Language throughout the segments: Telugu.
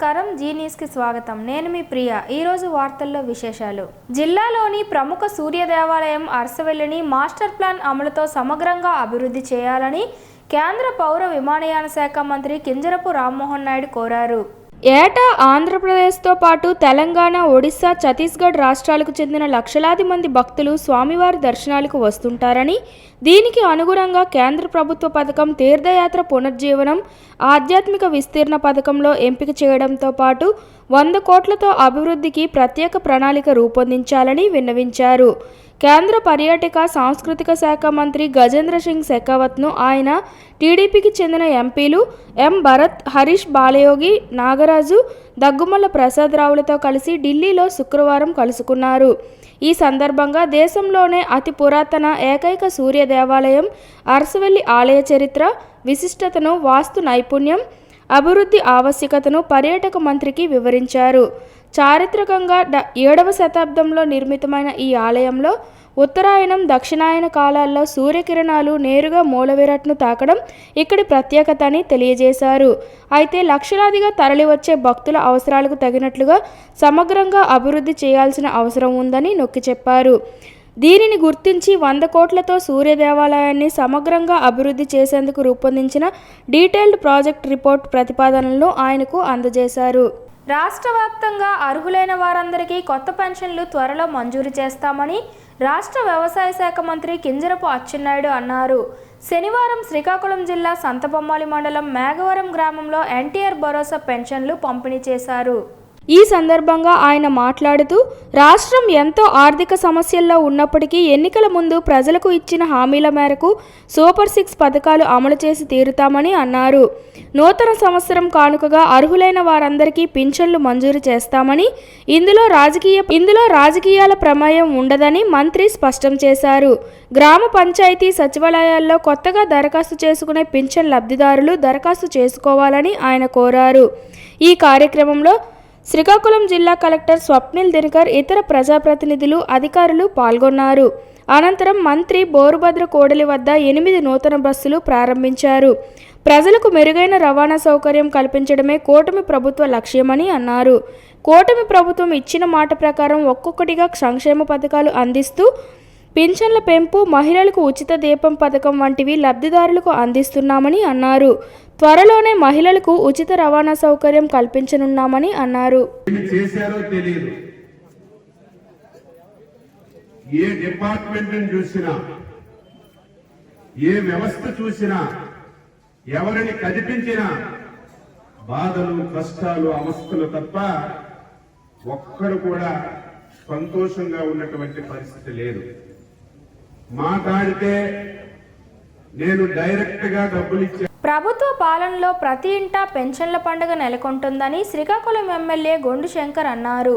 నమస్కారం జీ న్యూస్ కి స్వాగతం. నేను మీ ప్రియ. ఈ రోజు వార్తల్లో విశేషాలు. జిల్లాలోని ప్రముఖ సూర్య దేవాలయం అరసవెల్లిని మాస్టర్ ప్లాన్ అమలుతో సమగ్రంగా అభివృద్ధి చేయాలని కేంద్ర పౌర విమానయాన శాఖ మంత్రి కింజరపు రామ్మోహన్ నాయుడు కోరారు. ఏటా ఆంధ్రప్రదేశ్తో పాటు తెలంగాణ, ఒడిశా, ఛత్తీస్గఢ్ రాష్ట్రాలకు చెందిన లక్షలాది మంది భక్తులు స్వామివారి దర్శనాలకు వస్తుంటారని, దీనికి అనుగుణంగా కేంద్ర ప్రభుత్వ పథకం తీర్థయాత్ర పునర్జీవనం ఆధ్యాత్మిక విస్తీర్ణ పథకంలో ఎంపిక చేయడంతో పాటు 100 కోట్లతో అభివృద్ధికి ప్రత్యేక ప్రణాళిక రూపొందించాలని విన్నవించారు. కేంద్ర పర్యాటక సాంస్కృతిక శాఖ మంత్రి గజేంద్ర సింగ్ షెకావత్ను ఆయన టీడీపీకి చెందిన ఎంపీలు ఎం భరత్, హరీష్, బాలయోగి, నాగరాజు, దగ్గుమల్ల ప్రసాదరావులతో కలిసి ఢిల్లీలో శుక్రవారం కలుసుకున్నారు. ఈ సందర్భంగా దేశంలోనే అతి పురాతన ఏకైక సూర్య దేవాలయం అరసవెల్లి ఆలయ చరిత్ర, విశిష్టతను, వాస్తు నైపుణ్యం, అభివృద్ధి ఆవశ్యకతను పర్యాటక మంత్రికి వివరించారు. చారిత్రకంగా 7వ శతాబ్దంలో నిర్మితమైన ఈ ఆలయంలో ఉత్తరాయణం, దక్షిణాయన కాలాల్లో సూర్యకిరణాలు నేరుగా మూలవిరాట్ను తాకడం ఇక్కడి ప్రత్యేకత అని తెలియజేశారు. అయితే లక్షలాదిగా తరలివచ్చే భక్తుల అవసరాలకు తగినట్లుగా సమగ్రంగా అభివృద్ధి చేయాల్సిన అవసరం ఉందని నొక్కి చెప్పారు. దీనిని గుర్తించి 100 కోట్లతో సూర్య దేవాలయాన్ని సమగ్రంగా అభివృద్ధి చేసేందుకు రూపొందించిన డీటెయిల్డ్ ప్రాజెక్ట్ రిపోర్ట్ ప్రతిపాదనలను ఆయనకు అందజేశారు. రాష్ట్ర వ్యాప్తంగా అర్హులైన వారందరికీ కొత్త పెన్షన్లు త్వరలో మంజూరు చేస్తామని రాష్ట్ర వ్యవసాయ శాఖ మంత్రి కింజరపు అచ్చెన్నాయుడు అన్నారు. శనివారం శ్రీకాకుళం జిల్లా సంతబొమ్మాళి మండలం మేఘవరం గ్రామంలో ఎన్టీఆర్ భరోసా పెన్షన్లు పంపిణీ చేశారు. ఈ సందర్భంగా ఆయన మాట్లాడుతూ, రాష్ట్రం ఎంతో ఆర్థిక సమస్యల్లో ఉన్నప్పటికీ ఎన్నికల ముందు ప్రజలకు ఇచ్చిన హామీల మేరకు సూపర్ 6 పథకాలు అమలు చేసి తీరుతామని అన్నారు. నూతన సంవత్సరం కానుకగా అర్హులైన వారందరికీ పింఛన్లు మంజూరు చేస్తామని, ఇందులో రాజకీయాల ప్రమేయం ఉండదని మంత్రి స్పష్టం చేశారు. గ్రామ పంచాయతీ సచివాలయాల్లో కొత్తగా దరఖాస్తు చేసుకునే పింఛన్ లబ్ధిదారులు దరఖాస్తు చేసుకోవాలని ఆయన కోరారు. ఈ కార్యక్రమంలో శ్రీకాకుళం జిల్లా కలెక్టర్ స్వప్నిల్ దినకర్, ఇతర ప్రజాప్రతినిధులు, అధికారులు పాల్గొన్నారు. అనంతరం మంత్రి బోరుభద్ర కోడలి వద్ద 8 నూతన బస్సులు ప్రారంభించారు. ప్రజలకు మెరుగైన రవాణా సౌకర్యం కల్పించడమే కూటమి ప్రభుత్వ లక్ష్యమని అన్నారు. కూటమి ప్రభుత్వం ఇచ్చిన మాట ప్రకారం ఒక్కొక్కటిగా సంక్షేమ పథకాలు అందిస్తూ పింఛన్ల పెంపు, మహిళలకు ఉచిత దీపం పథకం వంటివి లబ్ధిదారులకు అందిస్తున్నామని అన్నారు. త్వరలోనే మహిళలకు ఉచిత రవాణా సౌకర్యం కల్పించనున్నామని అన్నారు. ఏ డిపార్ట్మెంట్ చూసినా, ఏ వ్యవస్థ చూసినా, ఎవరిని కదిపించినా బాధలు, కష్టాలు, అవస్థలు తప్ప ఒక్కరు కూడా సంతోషంగా ఉన్నటువంటి పరిస్థితి లేదు. మాట్లాడితే నేను డైరెక్ట్ గా డబ్బులు ఇచ్చా. ప్రభుత్వ పాలనలో ప్రతి ఇంటా పెన్షన్ల పండుగ నెలకొంటుందని శ్రీకాకుళం ఎమ్మెల్యే గొండు శంకర్ అన్నారు.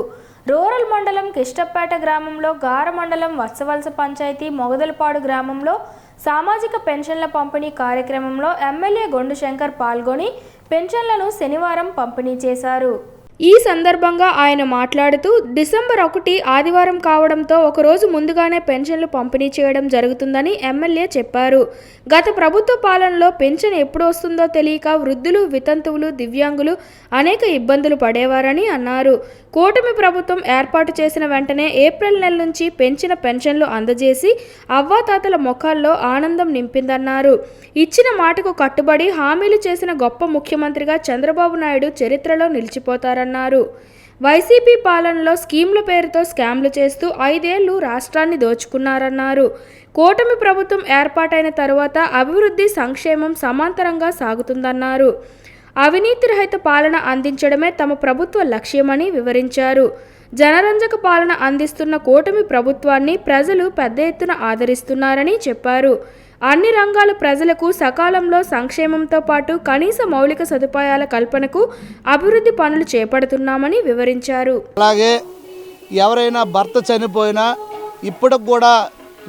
రూరల్ మండలం కిష్టపేట గ్రామంలో, గార మండలం వత్సవలస పంచాయతీ మొగదలపాడు గ్రామంలో సామాజిక పెన్షన్ల పంపిణీ కార్యక్రమంలో ఎమ్మెల్యే గొండు శంకర్ పాల్గొని పెన్షన్లను శనివారం పంపిణీ చేశారు. ఈ సందర్భంగా ఆయన మాట్లాడుతూ, డిసెంబర్ 1 ఆదివారం కావడంతో ఒకరోజు ముందుగానే పెన్షన్లు పంపిణీ చేయడం జరుగుతుందని ఎమ్మెల్యే చెప్పారు. గత ప్రభుత్వ పాలనలో పెన్షన్ ఎప్పుడు వస్తుందో తెలియక వృద్ధులు, వితంతువులు, దివ్యాంగులు అనేక ఇబ్బందులు పడేవారని అన్నారు. కూటమి ప్రభుత్వం ఏర్పాటు చేసిన వెంటనే ఏప్రిల్ నెల నుంచి పెంచిన పెన్షన్లు అందజేసి అవ్వాతాతల ముఖాల్లో ఆనందం నింపిందన్నారు. ఇచ్చిన మాటకు కట్టుబడి హామీలు చేసిన గొప్ప ముఖ్యమంత్రిగా చంద్రబాబు నాయుడు చరిత్రలో నిలిచిపోతారన్నారు. వైసీపీ పాలనలో స్కీమ్ల పేరుతో స్కామ్లు చేస్తూ 5 ఏళ్లు రాష్ట్రాన్ని దోచుకున్నారన్నారు. కూటమి ప్రభుత్వం ఏర్పాటైన తరువాత అభివృద్ధి, సంక్షేమం సమాంతరంగా సాగుతుందన్నారు. అవినీతి రహిత పాలన అందించడమే తమ ప్రభుత్వ లక్ష్యమని వివరించారు. జనరంజక పాలన అందిస్తున్న కూటమి ప్రభుత్వాన్ని ప్రజలు పెద్ద ఎత్తున ఆదరిస్తున్నారని చెప్పారు. అన్ని రంగాల ప్రజలకు సకాలంలో సంక్షేమంతో పాటు కనీస మౌలిక సదుపాయాల కల్పనకు అభివృద్ధి పనులు చేపడుతున్నామని వివరించారు. అలాగే ఎవరైనా భర్త చనిపోయినా ఇప్పటికి కూడా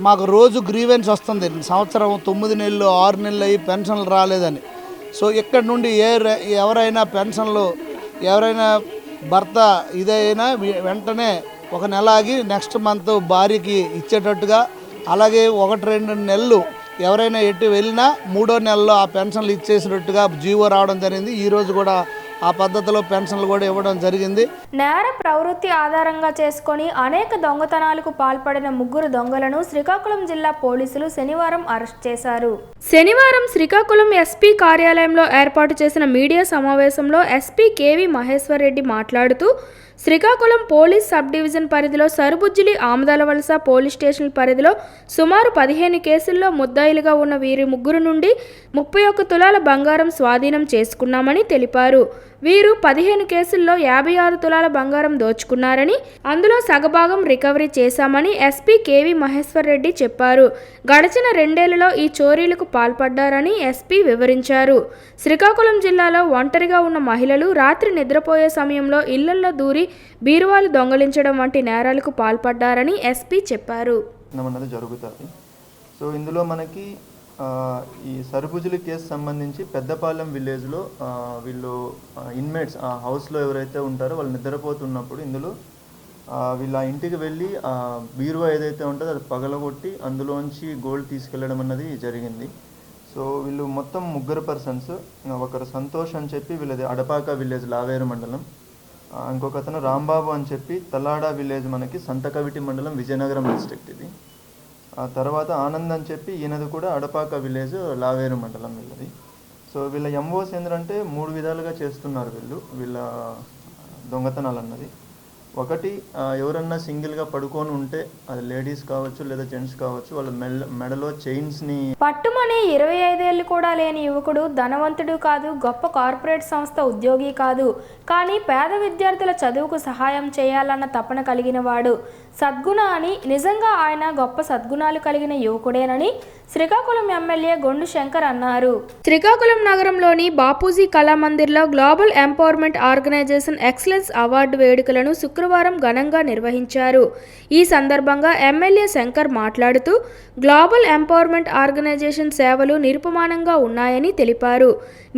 మాకు రోజు గ్రీవెన్స్ వస్తుంది. సంవత్సరం 9 నెలలు 6 నెలలు అయ్యి పెన్షన్లు రాలేదని. సో ఇక్కడ నుండి ఎవరైనా భర్త ఇదైనా వెంటనే 1 నెల ఆగి నెక్స్ట్ మంత్ భార్యకి ఇచ్చేటట్టుగా, అలాగే 1-2 నెలలు ఎవరైనా ఎటు వెళ్ళినా 3వ నెలలో ఆ పెన్షన్లు ఇచ్చేసినట్టుగా జీవో రావడం జరిగింది. ఈరోజు కూడా ఆ పద్ధతిలో పెన్షన్లు కూడా ఇవ్వడం జరిగింది. నేర ప్రవృత్తి ఆధారంగా చేసుకొని అనేక దొంగతనాలకు పాల్పడిన 3 దొంగలను శ్రీకాకుళం జిల్లా పోలీసులు శనివారం అరెస్ట్ చేశారు. శనివారం శ్రీకాకుళం ఎస్పీ కార్యాలయంలో ఏర్పాటు చేసిన మీడియా సమావేశంలో ఎస్పీ కేవి మహేశ్వర్ రెడ్డి మాట్లాడుతూ శ్రీకాకుళం పోలీస్ సబ్ డివిజన్ పరిధిలో సరుబుజ్జిలి ఆమదాలవలస పోలీస్ స్టేషన్ పరిధిలో సుమారు 15 కేసుల్లో ముద్దాయిలుగా ఉన్న వీరి 3 నుండి 31 తులాల బంగారం స్వాధీనం చేసుకున్నామని తెలిపారు. వీరు 15 కేసుల్లో 56 తులాల బంగారం దోచుకున్నారని, అందులో సగభాగం రికవరీ చేశామని ఎస్పీ కేవి మహేశ్వర్ రెడ్డి చెప్పారు. గడిచిన 2 ఏళ్లలో ఈ చోరీలకు పాల్పడ్డారని ఎస్పీ వివరించారు. శ్రీకాకుళం జిల్లాలో ఒంటరిగా ఉన్న మహిళలు రాత్రి నిద్రపోయే సమయంలో ఇళ్లల్లో దూరి బీరువాలు దొంగలించడం వంటి నేరాలకు పాల్పడ్డారని ఎస్పీ చెప్పారు. జరుగుతుంది. సో ఇందులో మనకి ఈ సరుబుజులి కేసు సంబంధించి పెద్దపాలెం విలేజ్లో వీళ్ళు ఇన్మేట్స్ ఆ హౌస్లో ఎవరైతే ఉంటారో వాళ్ళు నిద్రపోతున్నప్పుడు ఇందులో వీళ్ళ ఇంటికి వెళ్ళి బీరువా ఏదైతే ఉంటుందో అది పగలగొట్టి అందులోంచి గోల్డ్ తీసుకెళ్ళడం అన్నది జరిగింది. సో వీళ్ళు మొత్తం 3 పర్సన్స్. ఒకరు సంతోష్ అని చెప్పి వీళ్ళది అడపాక విలేజ్ లావేరు మండలం, ఇంకొక అతను రాంబాబు అని చెప్పి తల్లాడ విలేజ్ మనకి సంతకవిటి మండలం విజయనగరం డిస్ట్రిక్ట్ ఇది. ఆ తర్వాత ఆనంద్ అని చెప్పి ఈయనది కూడా అడపాక విలేజ్ లావేరు మండలం వీళ్ళది. సో వీళ్ళ ఎంఓస్ ఏంటంటే 3 విధాలుగా చేస్తున్నారు వీళ్ళ దొంగతనాలు అన్నది. ఒకటి, ఎవరన్నా సింగిల్గా పడుకొని ఉంటే అది లేడీస్ కావచ్చు లేదా జెంట్స్ కావచ్చు, వాళ్ళ మెడలో చైన్స్ని పట్టుమని 25 ఏళ్ళు కూడా లేని యువకుడు ధనవంతుడు కాదు, గొప్ప కార్పొరేట్ సంస్థ ఉద్యోగి కాదు, కానీ పేద విద్యార్థుల చదువుకు సహాయం చేయాలన్న తపన కలిగిన వాడు. సద్గుణ అని, నిజంగా ఆయన గొప్ప సద్గుణాలు కలిగిన యువకుడేనని శ్రీకాకుళం ఎమ్మెల్యే గొండు శంకర్ అన్నారు. శ్రీకాకుళం నగరంలోని బాపూజీ కళామందిర్లో global empowerment organisation excellence award వేడుకలను శుక్రవారం ఘనంగా నిర్వహించారు. ఈ సందర్భంగా ఎమ్మెల్యే శంకర్ మాట్లాడుతూ గ్లోబల్ ఎంపవర్మెంట్ ఆర్గనైజేషన్ సేవలు నిరుపమానంగా ఉన్నాయని తెలిపారు.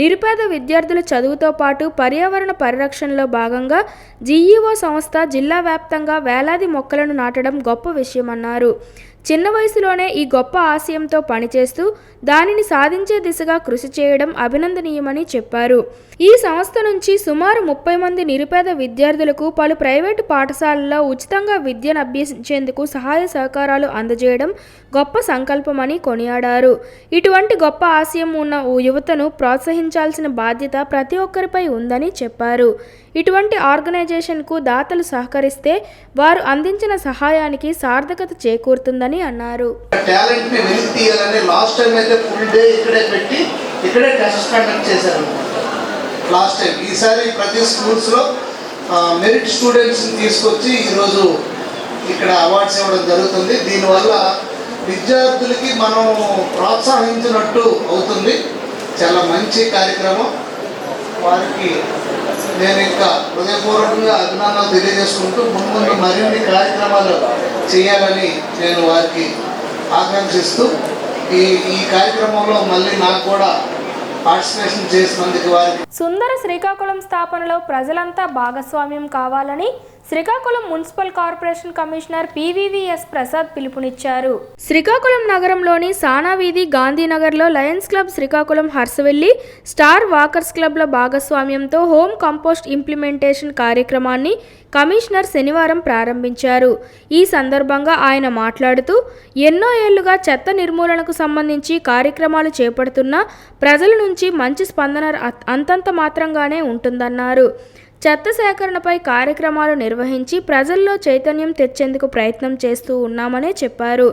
నిరుపేద విద్యార్థుల చదువుతో పాటు పర్యావరణ పరిరక్షణలో భాగంగా జీఈఓ సంస్థ జిల్లా వ్యాప్తంగా వేలాది మొక్కలను నాటడం గొప్ప విషయమన్నారు. చిన్న వయసులోనే ఈ గొప్ప ఆశయంతో పనిచేస్తూ దానిని సాధించే దిశగా కృషి చేయడం అభినందనీయమని చెప్పారు. ఈ సంస్థ నుంచి సుమారు 30 మంది నిరుపేద విద్యార్థులకు పలు ప్రైవేటు పాఠశాలల్లో ఉచితంగా విద్యను అభ్యసించేందుకు సహాయ సహకారాలు అందజేయడం గొప్ప సంకల్పమని కొనియాడారు. ఇటువంటి గొప్ప ఆశయం ఉన్న యువతను ప్రోత్సహించాల్సిన బాధ్యత ప్రతి ఒక్కరిపై ఉందని చెప్పారు. ఇటువంటి ఆర్గనైజేషన్కు దాతలు సహకరిస్తే వారు అందించిన సహాయానికి సార్థకత చేకూరుతుందని అన్నారు. టాలెంట్ని వెలికి తీయాలని లాస్ట్ టైం అయితే ఫుల్ డే ఇక్కడే పెట్టి ఇక్కడే టెస్ట్ కండక్ట్ చేశారు లాస్ట్ టైం. ఈసారి ప్రతి స్కూల్స్లో మెరిట్ స్టూడెంట్స్ని తీసుకొచ్చి ఈరోజు ఇక్కడ అవార్డ్స్ ఇవ్వడం జరుగుతుంది. దీనివల్ల విద్యార్థులకి మనం ప్రోత్సహించినట్టు అవుతుంది. చాలా మంచి కార్యక్రమం. వారికి నేను ఇంకా హృదయపూర్వకంగా అభినందనలు తెలియజేసుకుంటూ ముందు మరిన్ని కార్యక్రమాలు చేయాలని నేను వారికి ఆకాంక్షిస్తూ ఈ కార్యక్రమంలో మళ్ళీ నాకు కూడా పార్టిసిపేషన్ చేసినందుకు వారికి సుందర శ్రీకాకుళం స్థాపనలో ప్రజలంతా భాగస్వామ్యం కావాలని Srikakulam municipal corporation commissioner PVVS Prasad పిలుపునిచ్చారు. శ్రీకాకుళం నగరంలోని సానా వీధి గాంధీనగర్లో lions club Srikakulam Harsavelli star walkers క్లబ్ల భాగస్వామ్యంతో హోమ్ కంపోస్ట్ ఇంప్లిమెంటేషన్ కార్యక్రమాన్ని కమిషనర్ శనివారం ప్రారంభించారు. ఈ సందర్భంగా ఆయన మాట్లాడుతూ ఎన్నో ఏళ్లుగా చెత్త నిర్మూలనకు సంబంధించి కార్యక్రమాలు చేపడుతున్నా ప్రజల నుంచి మంచి స్పందన అంతంత మాత్రంగానే ఉంటుందన్నారు. చెత్త సేకరణపై కార్యక్రమాలు నిర్వహించి ప్రజల్లో చైతన్యం తెచ్చేందుకు ప్రయత్నం చేస్తూ ఉన్నామని చెప్పారు.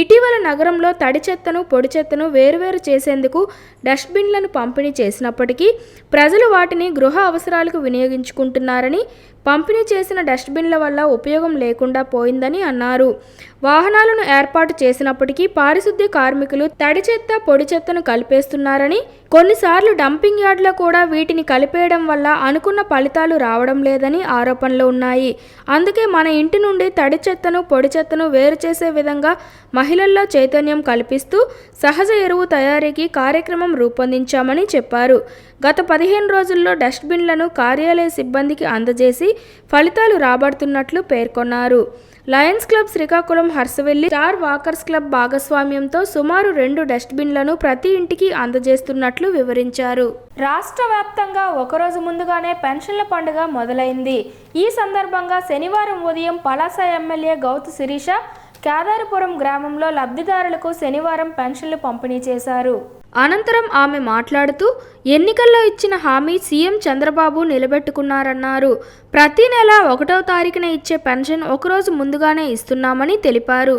ఇటీవల నగరంలో తడి చెత్తను, పొడి చెత్తను వేరువేరు చేసేందుకు డస్ట్బిన్లను పంపిణీ చేసినప్పటికీ ప్రజలు వాటిని గృహ అవసరాలకు వినియోగించుకుంటున్నారని, పంపిణీ చేసిన డస్ట్బిన్ల వల్ల ఉపయోగం లేకుండా పోయిందని అన్నారు. వాహనాలను ఏర్పాటు చేసినప్పటికీ పారిశుద్ధ్య కార్మికులు తడి చెత్త, పొడి చెత్తను కలిపేస్తున్నారని, కొన్నిసార్లు డంపింగ్ యార్డ్లో కూడా వీటిని కలిపేయడం వల్ల అనుకున్న ఫలితాలు రావడం లేదని ఆరోపణలు ఉన్నాయి. అందుకే మన ఇంటి నుండి తడి చెత్తను, పొడి చెత్తను వేరు చేసే విధంగా మహిళల్లో చైతన్యం కల్పిస్తూ సహజ ఎరువు తయారీకి కార్యక్రమం రూపొందించామని చెప్పారు. గత 15 రోజుల్లో డస్ట్బిన్లను కార్యాలయ సిబ్బందికి అందజేసి ఫలితాలు రాబడుతున్నట్లు పేర్కొన్నారు. Lions club Srikakulam Harsavelli star walkers club భాగస్వామ్యంతో సుమారు 2 డస్ట్బిన్లను ప్రతి ఇంటికి అందజేస్తున్నట్లు వివరించారు. రాష్ట్ర వ్యాప్తంగా ఒకరోజు ముందుగానే పెన్షన్ల పండుగ మొదలైంది. ఈ సందర్భంగా శనివారం ఉదయం పలాస ఎమ్మెల్యే గౌతు శిరీష కేదారపురం గ్రామంలో లబ్ధిదారులకు శనివారం పెన్షన్లు పంపిణీ చేశారు. అనంతరం ఆమె మాట్లాడుతూ ఎన్నికల్లో ఇచ్చిన హామీ సీఎం చంద్రబాబు నిలబెట్టుకున్నారన్నారు. ప్రతి నెల 1వ తారీఖున ఇచ్చే పెన్షన్ ఒకరోజు ముందుగానే ఇస్తున్నామని తెలిపారు.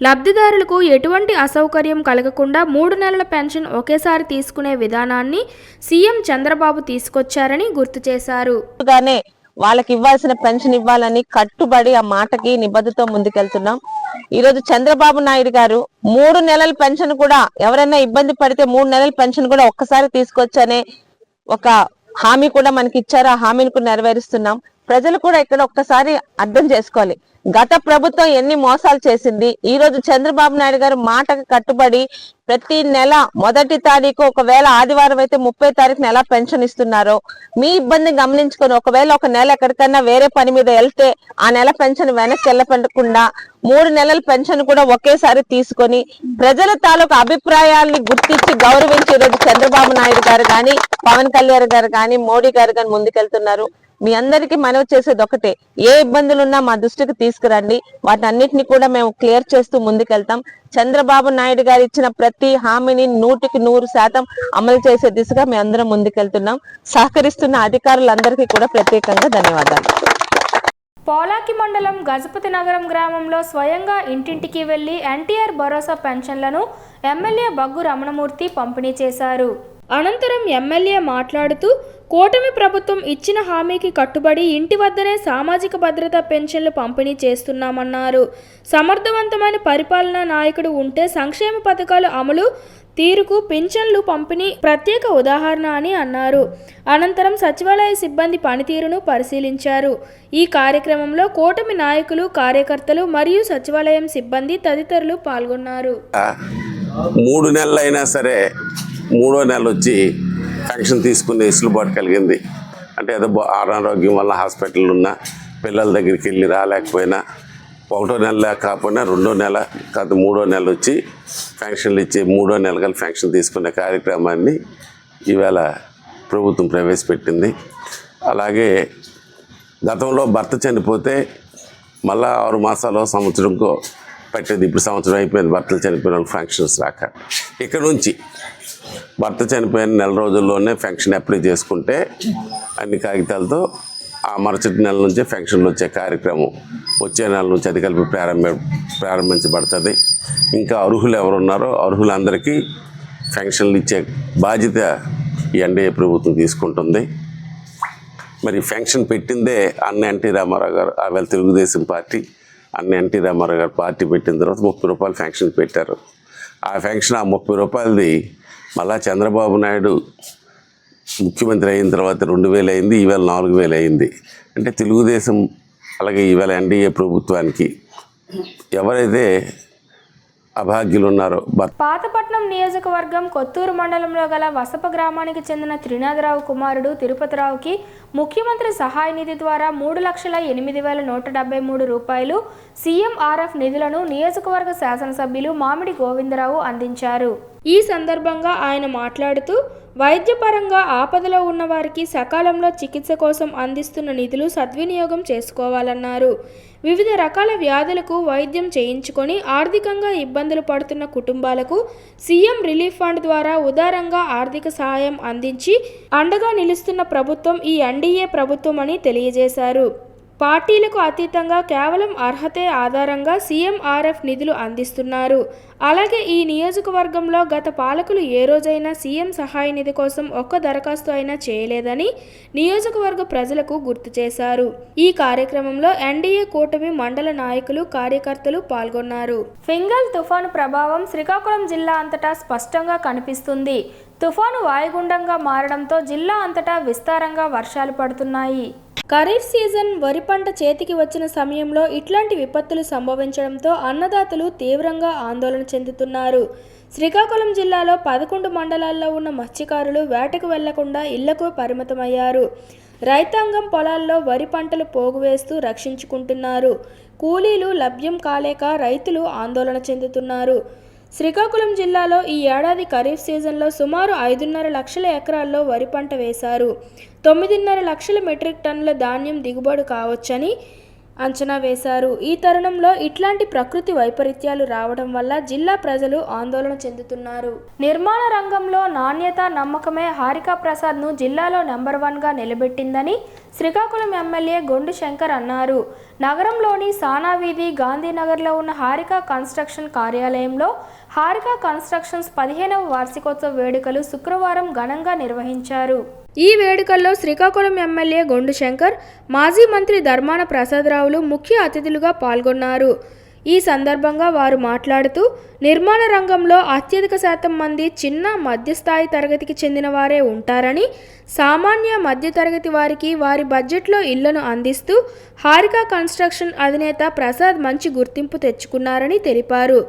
లబ్ధిదారులకు ఎటువంటి అసౌకర్యం కలగకుండా 3 నెలల పెన్షన్ ఒకేసారి తీసుకునే విధానాన్ని సీఎం చంద్రబాబు తీసుకొచ్చారని గుర్తు చేశారు. వాళ్ళకి ఇవ్వాల్సిన పెన్షన్ ఇవ్వాలని కట్టుబడి ఆ మాటకి నిబద్ధతో ముందుకెళ్తున్నాం. ఈ రోజు చంద్రబాబు నాయుడు గారు 3 నెలల పెన్షన్ కూడా ఎవరైనా ఇబ్బంది పడితే 3 నెలల పెన్షన్ కూడా ఒక్కసారి తీసుకొచ్చనే ఒక హామీ కూడా మనకి ఇచ్చారు. ఆ హామీని కూడా నెరవేరుస్తున్నాం. ప్రజలు కూడా ఇక్కడ ఒక్కసారి అర్థం చేసుకోవాలి, గత ప్రభుత్వం ఎన్ని మోసాలు చేసింది. ఈ రోజు చంద్రబాబు నాయుడు గారు మాటకు కట్టుబడి ప్రతి నెల 1వ తారీఖు, ఒకవేళ ఆదివారం అయితే 30వ తారీఖున ఎలా పెన్షన్ ఇస్తున్నారో మీ ఇబ్బంది గమనించుకొని ఒకవేళ ఒక నెల ఎక్కడికన్నా వేరే పని మీద వెళ్తే ఆ నెల పెన్షన్ వెనక్కి వెళ్ళకుండా 3 నెలల పెన్షన్ కూడా ఒకేసారి తీసుకొని ప్రజల తాలూకు అభిప్రాయాల్ని గుర్తించి గౌరవించి ఈరోజు చంద్రబాబు నాయుడు గారు కానీ, పవన్ కళ్యాణ్ గారు కానీ, మోడీ గారు కానీ ముందుకెళ్తున్నారు. మీ అందరికీ మనవి చేసేది ఒకటే, ఏ ఇబ్బందులున్నా మా దృష్టికి తీసుకురండి, వాటి అన్నిటిని కూడా మేము క్లియర్ చేస్తూ ముందుకెళ్తాం. చంద్రబాబు నాయుడు గారు ఇచ్చిన ప్రతి హామీని 100% అమలు చేసే దిశగా మేము అందరం ముందుకెళ్తున్నాం. సహకరిస్తున్న అధికారులందరికీ కూడా ప్రత్యేకంగా ధన్యవాదాలు. పోలాకి మండలం గజపతి నగరం గ్రామంలో స్వయంగా ఇంటింటికి వెళ్లి ఎన్టీఆర్ భరోసా పెన్షన్లను ఎమ్మెల్యే బగ్గు రమణమూర్తి పంపిణీ చేశారు. అనంతరం ఎమ్మెల్యే మాట్లాడుతూ కూటమి ప్రభుత్వం ఇచ్చిన హామీకి కట్టుబడి ఇంటి వద్దనే సామాజిక భద్రత పెన్షన్లు పంపిణీ చేస్తున్నామన్నారు. సమర్థవంతమైన పరిపాలనా నాయకుడు ఉంటే సంక్షేమ పథకాలు అమలు తీరుకు పింఛన్లు పంపిణీ ప్రత్యేక ఉదాహరణ అని అన్నారు. అనంతరం సచివాలయ సిబ్బంది పనితీరును పరిశీలించారు. ఈ కార్యక్రమంలో కూటమి నాయకులు, కార్యకర్తలు మరియు సచివాలయం సిబ్బంది తదితరులు పాల్గొన్నారు. 3 నెలలైనా సరే 3వ నెల వచ్చి పెన్షన్ తీసుకునే వెసులుబాటు కలిగింది. అంటే ఏదో అనారోగ్యం వల్ల హాస్పిటల్ ఉన్న పిల్లల దగ్గరికి వెళ్ళి రాలేకపోయినా 1వ నెల కాకపోయినా 2వ నెల కాదు 3వ నెల వచ్చి పెన్షన్లు ఇచ్చి 3వ నెల కలిసి పెన్షన్ తీసుకునే కార్యక్రమాన్ని ఈవేళ ప్రభుత్వం ప్రవేశపెట్టింది. అలాగే గతంలో భర్త చనిపోతే మళ్ళా 6 మాసాలు సంవత్సరంకో పెట్టేది. ఇప్పుడు సంవత్సరం అయిపోయింది భర్తలు చనిపోయిన వాళ్ళు పెన్షన్స్ రాక. ఇక్కడ నుంచి భర్త చనిపోయిన నెల రోజుల్లోనే పెన్షన్ అప్లై చేసుకుంటే అన్ని కాగితాలతో ఆ మరుసటి నెల నుంచే పెన్షన్లు వచ్చే కార్యక్రమం వచ్చే నెల నుంచి అది కలిపి ప్రారంభించబడుతుంది. ఇంకా అర్హులు ఎవరున్నారో అర్హులందరికీ పెన్షన్లు ఇచ్చే బాధ్యత ఈ ఎన్డీఏ ప్రభుత్వం తీసుకుంటుంది. మరి పెన్షన్ పెట్టిందే అన్న ఎన్టీ రామారావు గారు, ఆవేళ తెలుగుదేశం పార్టీ అన్న ఎన్టీ రామారావు గారు పార్టీ పెట్టిన తర్వాత 30 రూపాయలు పెన్షన్ పెట్టారు. ఆ పెన్షన్ ఆ 30 రూపాయలది మళ్ళా చంద్రబాబు నాయుడు ముఖ్యమంత్రి అయిన తర్వాత 2000 అయింది, ఈవేళ 4000 అయింది. అంటే తెలుగుదేశం అలాగే ఈవేళ ఎన్డీఏ ప్రభుత్వానికి ఎవరైతే అభాగ్యులు ఉన్నారో. పాతపట్నం నియోజకవర్గం కొత్తూరు మండలంలో గల వసప గ్రామానికి చెందిన త్రినాథరావు కుమారుడు తిరుపతిరావుకి ముఖ్యమంత్రి సహాయ నిధి ద్వారా 3,08,173 రూపాయలు సీఎంఆర్ఎఫ్ నిధులను నియోజకవర్గ శాసనసభ్యులు మామిడి గోవిందరావు అందించారు. ఈ సందర్భంగా ఆయన మాట్లాడుతూ వైద్యపరంగా ఆపదలో ఉన్న వారికి సకాలంలో చికిత్స కోసం అందిస్తున్న నిధులు సద్వినియోగం చేసుకోవాలన్నారు. వివిధ రకాల వ్యాధులకు వైద్యం చేయించుకొని ఆర్థికంగా ఇబ్బందులు పడుతున్న కుటుంబాలకు సీఎం రిలీఫ్ ఫండ్ ద్వారా ఉదారంగా ఆర్థిక సహాయం అందించి అండగా నిలుస్తున్న ప్రభుత్వం ఈ ఎన్డీఏ ప్రభుత్వం అని తెలియజేశారు. పార్టీలకు అతీతంగా కేవలం అర్హతే ఆధారంగా సీఎంఆర్ఎఫ్ నిధులు అందిస్తున్నారు. అలాగే ఈ నియోజకవర్గంలో గత పాలకులు ఏ రోజైనా సీఎం సహాయ నిధి కోసం ఒక్క దరఖాస్తు అయినా చేయలేదని నియోజకవర్గ ప్రజలకు గుర్తు చేశారు. ఈ కార్యక్రమంలో ఎన్డీఏ కూటమి మండల నాయకులు, కార్యకర్తలు పాల్గొన్నారు. ఫింగల్ తుఫాను ప్రభావం శ్రీకాకుళం జిల్లా అంతటా స్పష్టంగా కనిపిస్తుంది. తుఫాను వాయుగుండంగా మారడంతో జిల్లా అంతటా విస్తారంగా వర్షాలు పడుతున్నాయి. ఖరీఫ్ సీజన్ వరి పంట చేతికి వచ్చిన సమయంలో ఇట్లాంటి విపత్తులు సంభవించడంతో అన్నదాతలు తీవ్రంగా ఆందోళన చెందుతున్నారు. శ్రీకాకుళం జిల్లాలో 11 మండలాల్లో ఉన్న మత్స్యకారులు వేటకు వెళ్లకుండా ఇళ్లకు పరిమితమయ్యారు. రైతాంగం పొలాల్లో వరి పంటలు పోగు వేస్తూ రక్షించుకుంటున్నారు. కూలీలు లభ్యం కాలేక రైతులు ఆందోళన చెందుతున్నారు. శ్రీకాకుళం జిల్లాలో ఈ ఏడాది ఖరీఫ్ సీజన్లో సుమారు 5.5 లక్షల ఎకరాల్లో వరి పంట వేశారు. 9.5 లక్షల మెట్రిక్ టన్నుల ధాన్యం దిగుబడి కావచ్చని అంచనా వేశారు. ఈ తరుణంలో ఇట్లాంటి ప్రకృతి వైపరీత్యాలు రావడం వల్ల జిల్లా ప్రజలు ఆందోళన చెందుతున్నారు. నిర్మాణ రంగంలో నాణ్యత, నమ్మకమే హారికా ప్రసాద్ను జిల్లాలో నెంబర్ 1గా నిలబెట్టిందని శ్రీకాకుళం ఎమ్మెల్యే గొండు శంకర్ అన్నారు. నగరంలోని సానా వీధి గాంధీనగర్లో ఉన్న హారికా కన్స్ట్రక్షన్ కార్యాలయంలో హారికా కన్స్ట్రక్షన్స్ 15వ వార్షికోత్సవ వేడుకలు శుక్రవారం ఘనంగా నిర్వహించారు. ఈ వేడుకల్లో శ్రీకాకుళం ఎమ్మెల్యే గొండు శంకర్, మాజీ మంత్రి ధర్మాన ప్రసాదరావులు ముఖ్య అతిథులుగా పాల్గొన్నారు. ఈ సందర్భంగా వారు మాట్లాడుతూ నిర్మాణ రంగంలో అత్యధిక శాతం మంది చిన్న మధ్యస్థాయి తరగతికి చెందిన వారే ఉంటారని, సామాన్య మధ్యతరగతి వారికి వారి బడ్జెట్లో ఇళ్లను అందిస్తూ హారికా కన్స్ట్రక్షన్ అధినేత ప్రసాద్ మంచి గుర్తింపు తెచ్చుకున్నారని తెలిపారు.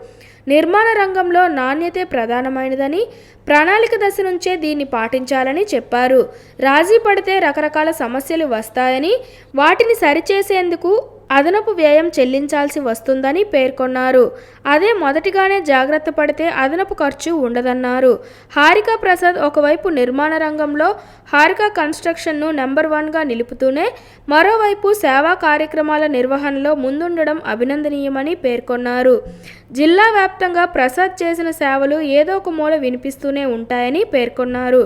నిర్మాణ రంగంలో నాణ్యతే ప్రధానమైనదని, ప్రణాళిక దశ నుంచే దీన్ని పాటించాలని చెప్పారు. రాజీ పడితే రకరకాల సమస్యలు వస్తాయని, వాటిని సరిచేసేందుకు అదనపు వ్యయం చెల్లించాల్సి వస్తుందని పేర్కొన్నారు. అదే మొదటిగానే జాగ్రత్త పడితే అదనపు ఖర్చు ఉండదన్నారు. హారికా ప్రసాద్ ఒకవైపు నిర్మాణ రంగంలో హారికా కన్స్ట్రక్షన్ను నెంబర్ 1గా నిలుపుతూనే మరోవైపు సేవా కార్యక్రమాల నిర్వహణలో ముందుండడం అభినందనీయమని పేర్కొన్నారు. జిల్లా వ్యాప్తంగా ప్రసాద్ చేసిన సేవలు ఏదో ఒక మూల వినిపిస్తూనే ఉంటాయని పేర్కొన్నారు.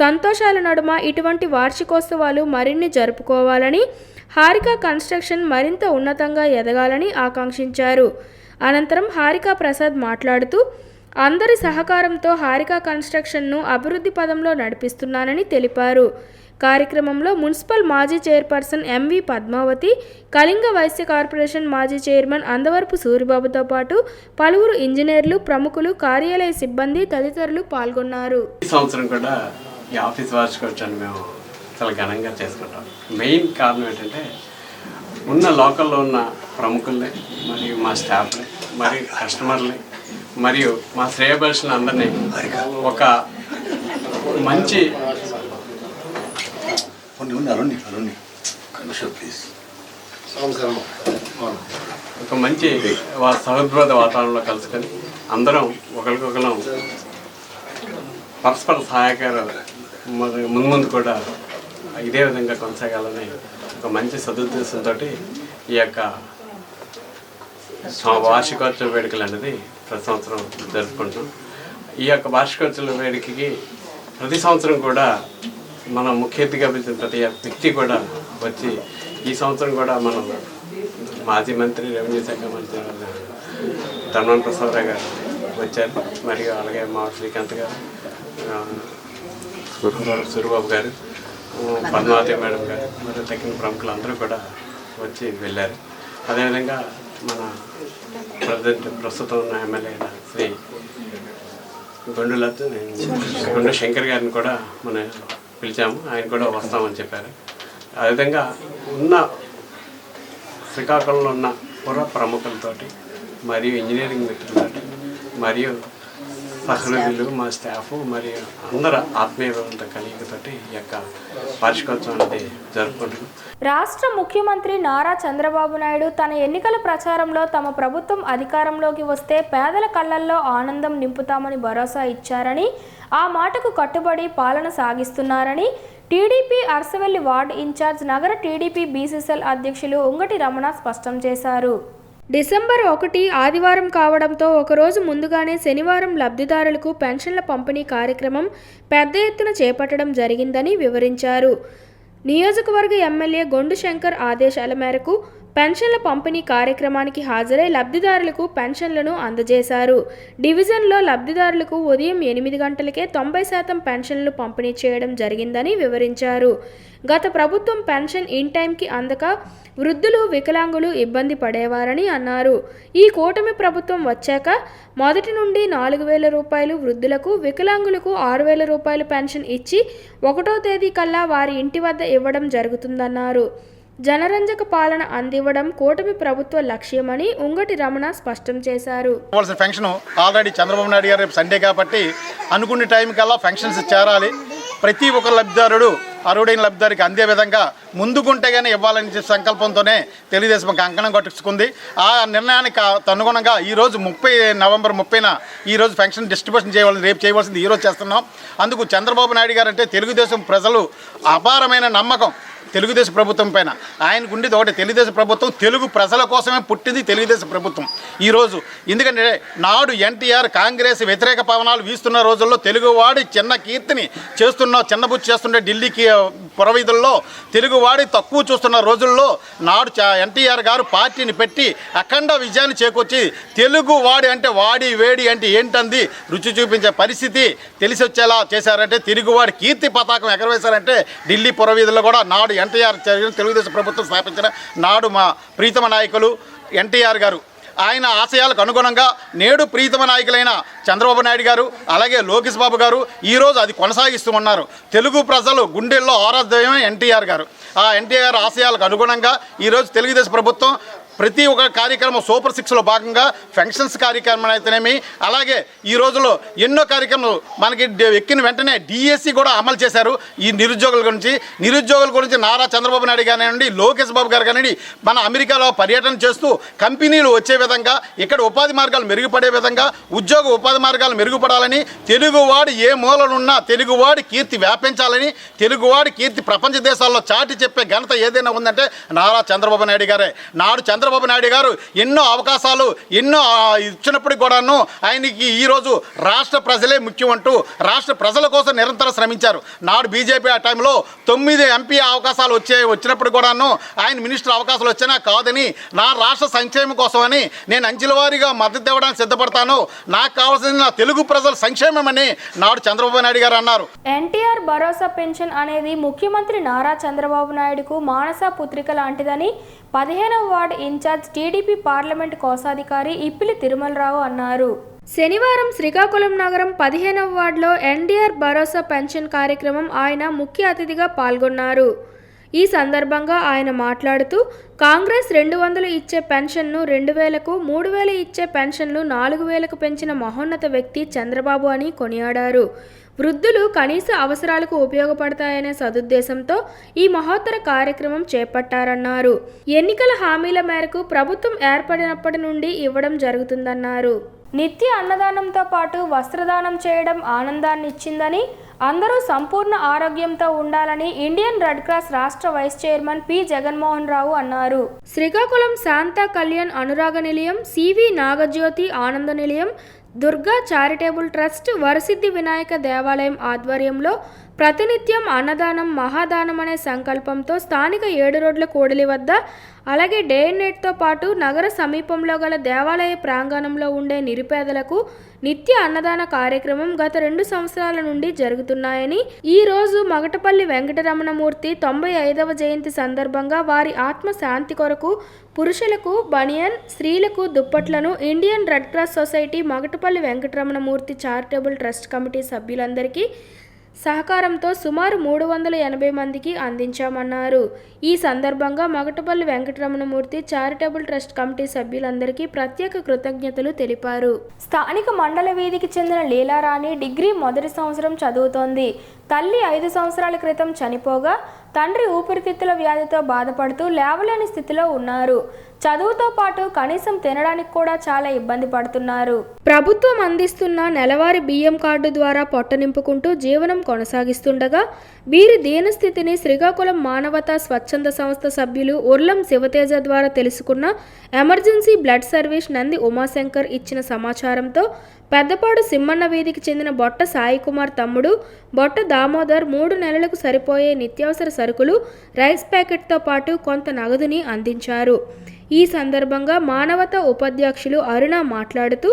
సంతోషాల నడుమ ఇటువంటి వార్షికోత్సవాలు మరిన్ని జరుపుకోవాలని, హారికా కన్స్ట్రక్షన్ మరింత ఉన్నతంగా ఎదగాలని ఆకాంక్షించారు. అనంతరం హారికా ప్రసాద్ మాట్లాడుతూ అందరి సహకారంతో హారికా కన్స్ట్రక్షన్ను అభివృద్ధి పదంలో నడిపిస్తున్నానని తెలిపారు. కార్యక్రమంలో మున్సిపల్ మాజీ chairperson MV Padmavathi, Kalinga Vysya corporation మాజీ చైర్మన్ అందవరపు సూరిబాబుతో పాటు పలువురు ఇంజనీర్లు, ప్రముఖులు, కార్యాలయ సిబ్బంది తదితరులు పాల్గొన్నారు. ఈ సంవత్సరం కూడా ఈ ఆఫీస్ వార్షికోత్సవాన్ని మేము చాలా ఘనంగా చేసుకుంటాం. మెయిన్ కారణం ఏంటంటే ఉన్న లోకల్లో ఉన్న ప్రముఖుల్ని, మరియు మా స్టాఫ్ని, మరియు కస్టమర్ని, మరియు మా శ్రేయభిలాషులను అందరినీ ఒక మంచి సహృద్భోద వాతావరణంలో కలుసుకొని అందరం ఒకరికొకరం పరస్పర సహాయకారం ముందు కూడా ఇదే విధంగా కొనసాగాలని ఒక మంచి సదుద్దేశంతో ఈ యొక్క వార్షికోత్సవ వేడుకలు అనేది ప్రతి సంవత్సరం జరుపుకుంటాం. ఈ యొక్క వార్షికోత్సవ వేడుకకి ప్రతి సంవత్సరం కూడా మనం ముఖ్య అతిథిగా పిలిచిన ప్రతి వ్యక్తి కూడా వచ్చి, ఈ సంవత్సరం కూడా మనం మాజీ మంత్రి, రెవెన్యూ శాఖ మంత్రి ధర్మాన ప్రసాదరావు గారు వచ్చారు. మరియు అలాగే మా శ్రీకాంత్ గారు, సూరిబాబు గారు, పద్మావతి మేడం గారు, మరియు తగిన ప్రముఖులు అందరూ కూడా వచ్చి వెళ్ళారు. అదేవిధంగా మన ప్రస్తుతం ఉన్న ఎమ్మెల్యే శ్రీ గొండు శంకర్ గారిని కూడా మనం పిలిచాము. ఆయన కూడా వస్తామని చెప్పారు. అదేవిధంగా ఉన్న శ్రీకాకుళంలో ఉన్న పుర ప్రముఖులతోటి, మరియు ఇంజనీరింగ్ మిత్రులతోటి, మరియు సహృదులు, మా స్టాఫ్, మరియు అందరూ ఆత్మీయులతో కలిగితోటి ఈ యొక్క వార్షికోత్సవం అనేది జరుపుకుంటున్నాం. రాష్ట్ర ముఖ్యమంత్రి నారా చంద్రబాబు నాయుడు తన ఎన్నికల ప్రచారంలో తమ ప్రభుత్వం అధికారంలోకి వస్తే పేదల కళ్లల్లో ఆనందం నింపుతామని భరోసా ఇచ్చారని, ఆ మాటకు కట్టుబడి పాలన సాగిస్తున్నారని టీడీపీ అరసవెల్లి వార్డు ఇన్ఛార్జ్, నగర టీడీపీ బీసీసీఎల్ అధ్యక్షులు ఉంగటి రమణ స్పష్టం చేశారు. డిసెంబర్ 1 ఆదివారం కావడంతో ఒకరోజు ముందుగానే శనివారం లబ్ధిదారులకు పెన్షన్ల పంపిణీ కార్యక్రమం పెద్ద ఎత్తున చేపట్టడం జరిగిందని వివరించారు. నియోజకవర్గ ఎమ్మెల్యే గొండు శంకర్ ఆదేశాల మేరకు పెన్షన్ల పంపిణీ కార్యక్రమానికి హాజరై లబ్ధిదారులకు పెన్షన్లను అందజేశారు. డివిజన్లో లబ్ధిదారులకు ఉదయం 8 గంటలకే 90% పెన్షన్లు పంపిణీ చేయడం జరిగిందని వివరించారు. గత ప్రభుత్వం పెన్షన్ ఇన్ టైంకి అందక వృద్ధులు, వికలాంగులు ఇబ్బంది పడేవారని అన్నారు. ఈ కూటమి ప్రభుత్వం వచ్చాక మొదటి నుండి 4,000 రూపాయలు వృద్ధులకు, వికలాంగులకు 6,000 రూపాయలు పెన్షన్ ఇచ్చి 1వ తేదీ కల్లా వారి ఇంటి వద్ద ఇవ్వడం జరుగుతుందన్నారు. జనరంజక పాలన అందివ్వడం కూటమి ప్రభుత్వ లక్ష్యమని ఉంగటి రమణ స్పష్టం చేశారు. ఫంక్షన్ ఆల్రెడీ చంద్రబాబు నాయుడు గారు రేపు సండే కాబట్టి అనుకునే టైం కల్లా ఫంక్షన్స్ చేరాలి. ప్రతి ఒక్క లబ్ధిదారుడు అర్హుడైన లబ్ధిదారికి అందే విధంగా ముందుకుంటే కానీ ఇవ్వాలనే సంకల్పంతోనే తెలుగుదేశం కంకణం కట్టుకుంది. ఆ నిర్ణయానికి అనుగుణంగా ఈరోజు నవంబర్ 30న ఈరోజు ఫంక్షన్ డిస్ట్రిబ్యూషన్ చేయవలసింది, రేపు చేయవలసింది ఈరోజు చేస్తున్నాం. అందుకు చంద్రబాబు నాయుడు గారు అంటే తెలుగుదేశం ప్రజలు అపారమైన నమ్మకం తెలుగుదేశం ప్రభుత్వం పైన. ఆయనకు ఉండేది ఒకటి, తెలుగుదేశం ప్రభుత్వం తెలుగు ప్రజల కోసమే పుట్టింది తెలుగుదేశం ప్రభుత్వం ఈరోజు. ఎందుకంటే నాడు ఎన్టీఆర్ కాంగ్రెస్ వ్యతిరేక పవనాలు వీస్తున్న రోజుల్లో తెలుగువాడి చిన్న కీర్తిని చిన్నబుచ్చి చేస్తుండే ఢిల్లీకి పురవీధుల్లో తెలుగువాడి తక్కువ చూస్తున్న రోజుల్లో నాడు ఎన్టీఆర్ గారు పార్టీని పెట్టి అఖండ విజయాన్ని చేకూర్చి తెలుగువాడి అంటే వాడి వేడి అంటే ఏంటంది రుచి చూపించే పరిస్థితి తెలిసి వచ్చేలా చేశారంటే తెలుగువాడి కీర్తి పతాకం ఎగరవేశారంటే ఢిల్లీ పురవీధుల్లో కూడా నాడు ఎన్టీఆర్ తెలుగుదేశం ప్రభుత్వం స్థాపించిన నాడు మా ప్రీతమ నాయకులు ఎన్టీఆర్ గారు ఆయన ఆశయాలకు అనుగుణంగా నేడు ప్రీతమ నాయకులైన చంద్రబాబు నాయుడు గారు అలాగే లోకేష్ బాబు గారు ఈరోజు అది కొనసాగిస్తూ ఉన్నారు. తెలుగు ప్రజలు గుండెల్లో ఆరాధ్యమే ఎన్టీఆర్ గారు. ఆ ఎన్టీఆర్ ఆశయాలకు అనుగుణంగా ఈరోజు తెలుగుదేశం ప్రభుత్వం ప్రతి ఒక్క కార్యక్రమం సూపర్ 6లో భాగంగా ఫంక్షన్స్ కార్యక్రమం అయితేనేమి, అలాగే ఈ రోజులో ఎన్నో కార్యక్రమాలు మనకి ఎక్కిన వెంటనే డిఎస్సి కూడా అమలు చేశారు. ఈ నిరుద్యోగుల గురించి నారా చంద్రబాబు నాయుడు కానివ్వండి, లోకేష్ బాబు గారు కానివ్వండి మన అమెరికాలో పర్యటన చేస్తూ కంపెనీలు వచ్చే విధంగా, ఇక్కడ ఉపాధి మార్గాలు మెరుగుపడే విధంగా, ఉపాధి మార్గాలు మెరుగుపడాలని, తెలుగువాడు ఏ మూలనున్నా తెలుగువాడి కీర్తి వ్యాపించాలని, తెలుగువాడి కీర్తి ప్రపంచ దేశాల్లో చాటి చెప్పే ఘనత ఏదైనా ఉందంటే నారా చంద్రబాబు నాయుడు గారే. నాడు చంద్రబాబు నాయుడు గారు ఎన్నో అవకాశాలు ఇచ్చినప్పటికి కూడాను ఆయనకి ఈరోజు రాష్ట్ర ప్రజలే ముఖ్యం అంటూ రాష్ట్ర ప్రజల కోసం నిరంతరం శ్రమించారు. నాడు బీజేపీ ఆ టైంలో 9 ఎంపీ అవకాశాలు వచ్చినప్పుడు కూడాను ఆయన మినిస్టర్ అవకాశాలు వచ్చినా కాదని నా రాష్ట్ర సంక్షేమం కోసమని నేను అంచెల వారీగా మద్దతు ఇవ్వడానికి సిద్ధపడతాను, నాకు కావాల్సింది నా తెలుగు ప్రజల సంక్షేమమని నాడు చంద్రబాబు నాయుడు గారు అన్నారు. ఎన్టీఆర్ భరోసా పెన్షన్ అనేది ముఖ్యమంత్రి నారా చంద్రబాబు నాయుడుకు మానస పుత్రిక లాంటిదని 15వ వార్డు ఇన్ఛార్జ్ టీడీపీ పార్లమెంట్ కోశాధికారి ఇప్పిలి తిరుమలరావు అన్నారు. శనివారం శ్రీకాకుళం నగరం 15వ వార్డులో ఎన్టీఆర్ భరోసా పెన్షన్ కార్యక్రమం ఆయన ముఖ్య అతిథిగా పాల్గొన్నారు. ఈ సందర్భంగా ఆయన మాట్లాడుతూ కాంగ్రెస్ 200 ఇచ్చే పెన్షన్ను 2000కు, 3000 ఇచ్చే పెన్షన్ను 4000కు పెంచిన మహోన్నత వ్యక్తి చంద్రబాబు అని కొనియాడారు. వృద్ధులు కనీస అవసరాలకు ఉపయోగపడతాయనే సదుద్దేశంతో ఈ మహోత్తర కార్యక్రమం చేపట్టారన్నారు. ఎన్నికల హామీల మేరకు ప్రభుత్వం ఏర్పడినప్పటి నుండి ఇవ్వడం జరుగుతుందన్నారు. నిత్య అన్నదానంతో పాటు వస్త్రదానం చేయడం ఆనందాన్ని ఇచ్చిందని, అందరూ సంపూర్ణ ఆరోగ్యంతో ఉండాలని ఇండియన్ రెడ్ క్రాస్ రాష్ట్ర vice chairman P Jaganmohan Rao అన్నారు. శ్రీకాకుళం శాంతా కళ్యాణ్ అనురాగ నిలయం, సివి నాగజ్యోతి ఆనంద నిలయం, దుర్గా చారిటబుల్ ట్రస్ట్, వరసిద్ధి వినాయక దేవాలయం ఆధ్వర్యంలో ప్రతినిత్యం అన్నదానం మహాదానం అనే సంకల్పంతో స్థానిక 7 రోడ్ల కూడలి వద్ద, అలాగే డే అండ్ నైట్తో పాటు నగర సమీపంలో గల దేవాలయ ప్రాంగణంలో ఉండే నిరుపేదలకు నిత్య అన్నదాన కార్యక్రమం గత 2 సంవత్సరాల నుండి జరుగుతున్నాయని, ఈ రోజు మగటపల్లి వెంకటరమణమూర్తి 95వ జయంతి సందర్భంగా వారి ఆత్మ శాంతి కొరకు పురుషులకు బనియన్, స్త్రీలకు దుప్పట్లను Indian red cross society Magatapalli Venkataramanamurthy charitable trust committee సభ్యులందరికీ సహకారంతో సుమారు 380 మందికి అందించామన్నారు. ఈ సందర్భంగా Magatapalli Venkataramanamurthy charitable trust committee సభ్యులందరికీ ప్రత్యేక కృతజ్ఞతలు తెలిపారు. స్థానిక మండల వీధికి చెందిన లీలారాణి డిగ్రీ మొదటి సంవత్సరం చదువుతోంది. తల్లి 5 సంవత్సరాల క్రితం చనిపోగా తండ్రి ఊపిరితిత్తుల వ్యాధితో బాధపడుతూ లేవలేని స్థితిలో ఉన్నారు. చదువుతో పాటు కనీసం తినడానికి కూడా చాలా ఇబ్బంది పడుతున్నారు. ప్రభుత్వం అందిస్తున్న నెలవారీ బియ్యం కార్డు ద్వారా పొట్ట నింపుకుంటూ జీవనం కొనసాగిస్తుండగా వీరి దీనస్థితిని శ్రీకాకుళం మానవతా స్వచ్ఛంద సంస్థ సభ్యులు ఉర్లం శివతేజ ద్వారా తెలుసుకున్న emergency blood service Nandi Umashankar ఇచ్చిన సమాచారంతో పెద్దపాడు సిమ్మన్న వీధికి చెందిన బొట్ట సాయి కుమార్ తమ్ముడు బొట్ట దామోదర్ 3 నెలలకు సరిపోయే నిత్యావసర సరుకులు, రైస్ ప్యాకెట్తో పాటు కొంత నగదుని అందించారు. ఈ సందర్భంగా మానవతా ఉపాధ్యక్షులు అరుణ మాట్లాడుతూ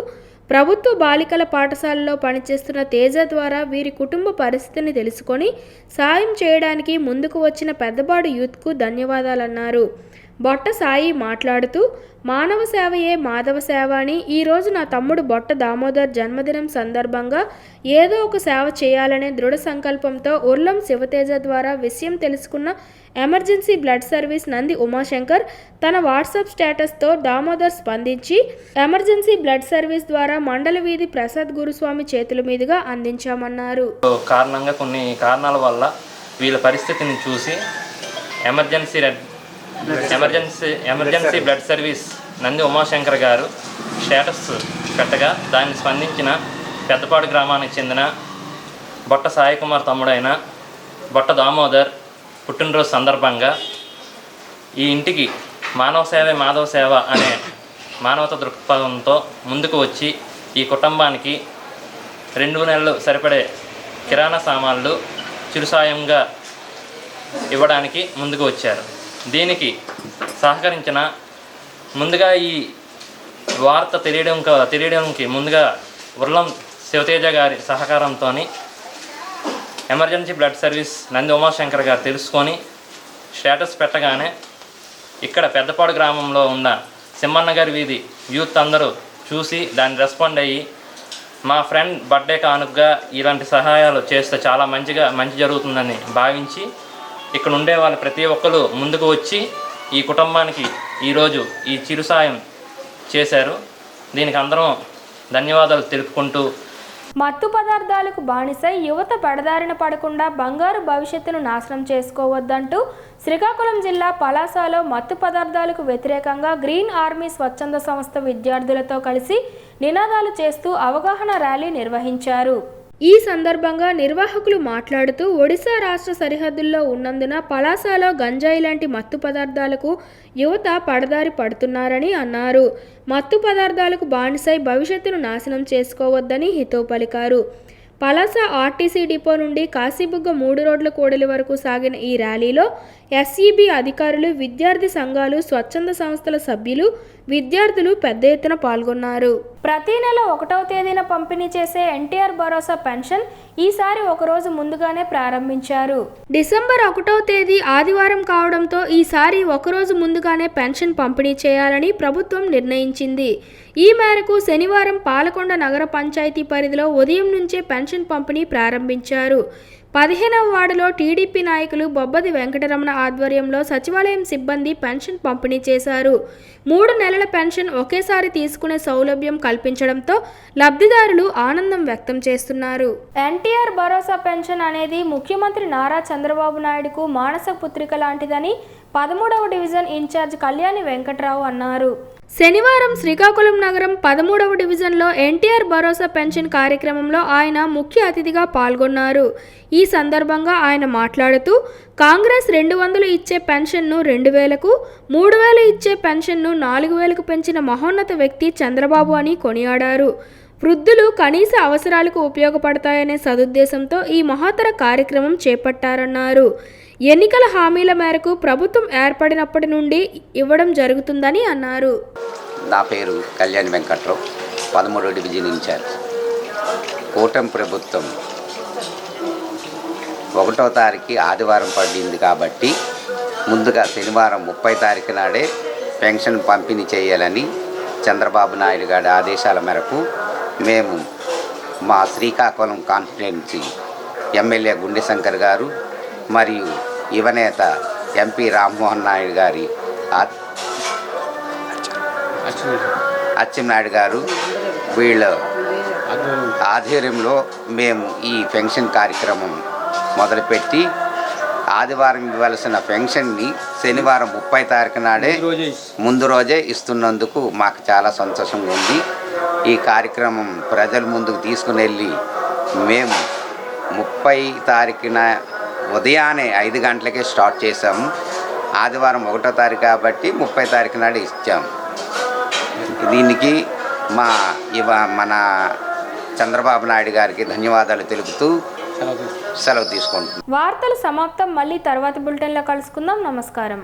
ప్రభుత్వ బాలికల పాఠశాలలో పనిచేస్తున్న తేజ ద్వారా వీరి కుటుంబ పరిస్థితిని తెలుసుకొని సాయం చేయడానికి ముందుకు వచ్చిన పెద్దపాడు యూత్కు ధన్యవాదాలన్నారు. బొట్ట సాయి మాట్లాడుతూ మానవ సేవయే మాధవ సేవ అని ఈరోజు నా తమ్ముడు బొట్ట దామోదర్ జన్మదినం సందర్భంగా ఏదో ఒక సేవ చేయాలనే దృఢ సంకల్పంతో ఉర్లం శివతేజ ద్వారా విషయం తెలుసుకున్న emergency blood service Nandi Umashankar తన వాట్సాప్ స్టేటస్తో దామోదర్ స్పందించి ఎమర్జెన్సీ బ్లడ్ సర్వీస్ ద్వారా మండల వీధి ప్రసాద్ గురుస్వామి చేతుల మీదుగా అందించామన్నారు. కారణంగా కొన్ని కారణాల వల్ల వీళ్ళ పరిస్థితిని చూసి emergency blood service Nandi Umashankar గారు స్టేటస్ పెట్టగా దాన్ని స్పందించిన పెద్దపాడు గ్రామానికి చెందిన బొట్ట సాయి కుమార్ తమ్ముడైన బొట్ట దామోదర్ పుట్టినరోజు సందర్భంగా ఈ ఇంటికి మానవ సేవే మాధవ సేవ అనే మానవత దృక్పథంతో ముందుకు వచ్చి ఈ కుటుంబానికి 2 నెలలు సరిపడే కిరాణా సామాన్లు చిరుసాయంగా ఇవ్వడానికి ముందుకు వచ్చారు. దీనికి సహకరించిన ముందుగా ఈ వార్త తెలియడానికి ముందుగా ఉర్లం శివతేజ గారి సహకారంతో emergency blood service Nandi Umashankar గారు తెలుసుకొని స్టేటస్ పెట్టగానే ఇక్కడ పెద్దపాడు గ్రామంలో ఉన్న సింహన్నగారి వీధి యూత్ అందరూ చూసి దాన్ని రెస్పాండ్ అయ్యి మా ఫ్రెండ్ బర్త్డే కానుకగా ఇలాంటి సహాయాలు చేస్తే చాలా మంచి జరుగుతుందని భావించి ఇక్కడ ఉండే వాళ్ళు ప్రతి ఒక్కరు ముందుకు వచ్చి ఈ కుటుంబానికి ఈరోజు ఈ చిరు సాయం చేశారు. దీనికి అందరం ధన్యవాదాలు తెలుపుకుంటూ మత్తు పదార్థాలకు బానిసై యువత పెడదారిన పడకుండా బంగారు భవిష్యత్తును నాశనం చేసుకోవద్దంటూ శ్రీకాకుళం జిల్లా పలాసలో మత్తు పదార్థాలకు వ్యతిరేకంగా గ్రీన్ ఆర్మీ స్వచ్ఛంద సంస్థ విద్యార్థులతో కలిసి నినాదాలు చేస్తూ అవగాహన ర్యాలీ నిర్వహించారు. ఈ సందర్భంగా నిర్వాహకులు మాట్లాడుతూ ఒడిశా రాష్ట్ర సరిహద్దుల్లో ఉన్నందున పలాసలో గంజాయి లాంటి మత్తు పదార్థాలకు యువత పడదారి పడుతున్నారని అన్నారు. మత్తు పదార్థాలకు బానిసై భవిష్యత్తును నాశనం చేసుకోవద్దని హితవు పలికారు. పలాస ఆర్టీసీ డిపో నుండి కాశీబుగ్గ 3 రోడ్ల కూడలి వరకు సాగిన ఈ ర్యాలీలో ఎస్ఈబి అధికారులు, విద్యార్థి సంఘాలు, స్వచ్ఛంద సంస్థల సభ్యులు, విద్యార్థులు పెద్ద ఎత్తున పాల్గొన్నారు. ప్రతి నెల 1వ తేదీన పంపిణీ చేసే ఎన్టీఆర్ భరోసా పెన్షన్ ఈసారి ఒకరోజు ముందుగానే ప్రారంభించారు. డిసెంబర్ 1వ తేదీ ఆదివారం కావడంతో ఈసారి ఒకరోజు ముందుగానే పెన్షన్ పంపిణీ చేయాలని ప్రభుత్వం నిర్ణయించింది. ఈ మేరకు శనివారం పాలకొండ నగర పంచాయతీ పరిధిలో ఉదయం నుంచే పెన్షన్ పంపిణీ ప్రారంభించారు. 15వ వార్డులో టీడీపీ నాయకులు బొబ్బది వెంకటరమణ ఆధ్వర్యంలో సచివాలయం సిబ్బంది పెన్షన్ పంపిణీ చేశారు. 3 నెలల పెన్షన్ ఒకేసారి తీసుకునే సౌలభ్యం కల్పించడంతో లబ్ధిదారులు ఆనందం వ్యక్తం చేస్తున్నారు. ఎన్టీఆర్ భరోసా పెన్షన్ అనేది ముఖ్యమంత్రి నారా చంద్రబాబు నాయుడుకు మానస పుత్రిక లాంటిదని 13వ డివిజన్ ఇన్ఛార్జ్ కళ్యాణి వెంకట్రావు అన్నారు. శనివారం శ్రీకాకుళం నగరం 13వ డివిజన్లో ఎన్టీఆర్ భరోసా పెన్షన్ కార్యక్రమంలో ఆయన ముఖ్య అతిథిగా పాల్గొన్నారు. ఈ సందర్భంగా ఆయన మాట్లాడుతూ కాంగ్రెస్ 200 ఇచ్చే పెన్షన్ను 2000కు, 3000 ఇచ్చే పెన్షన్ను 4000కు పెంచిన మహోన్నత వ్యక్తి చంద్రబాబు అని కొనియాడారు. వృద్ధులు కనీస అవసరాలకు ఉపయోగపడతాయనే సదుద్దేశంతో ఈ మహత్తర కార్యక్రమం చేపట్టారన్నారు. ఎన్నికల హామీల మేరకు ప్రభుత్వం ఏర్పడినప్పటి నుండి ఇవ్వడం జరుగుతుందని అన్నారు. నా పేరు కళ్యాణి వెంకట్రావు, 13వ డివిజన్ ఇన్ఛార్జ్. కూటమి ప్రభుత్వం 1వ తారీఖు ఆదివారం పడింది కాబట్టి ముందుగా శనివారం 30వ తారీఖు నాడే పెన్షన్ పంపిణీ చేయాలని చంద్రబాబు నాయుడు గారి ఆదేశాల మేరకు మేము మా శ్రీకాకుళం కాన్స్టిట్యుయెన్సీ ఎమ్మెల్యే గుండె శంకర్ గారు మరియు యువనేత ఎంపీ రామ్మోహన్ నాయుడు గారి అచ్చెన్నాయుడు గారు వీళ్ళ ఆధ్వర్యంలో మేము ఈ పెన్షన్ కార్యక్రమం మొదలుపెట్టి ఆదివారం ఇవ్వాల్సిన పెన్షన్ని శనివారం 30వ తారీఖు నాడే ముందు రోజే ఇస్తున్నందుకు మాకు చాలా సంతోషంగా ఉంది. ఈ కార్యక్రమం ప్రజల ముందుకు తీసుకుని వెళ్ళి మేము 30వ తారీఖున ఉదయాన్నే 5 గంటలకే స్టార్ట్ చేసాము. ఆదివారం 1వ తారీఖు కాబట్టి 30వ తారీఖు నాడు ఇచ్చాము. దీనికి మన చంద్రబాబు నాయుడు గారికి ధన్యవాదాలు తెలుపుతూ సెలవు తీసుకుంటున్నాం. వార్తలు సమాప్తం. మళ్ళీ తర్వాత బులెటిన్లో కలుసుకుందాం. నమస్కారం.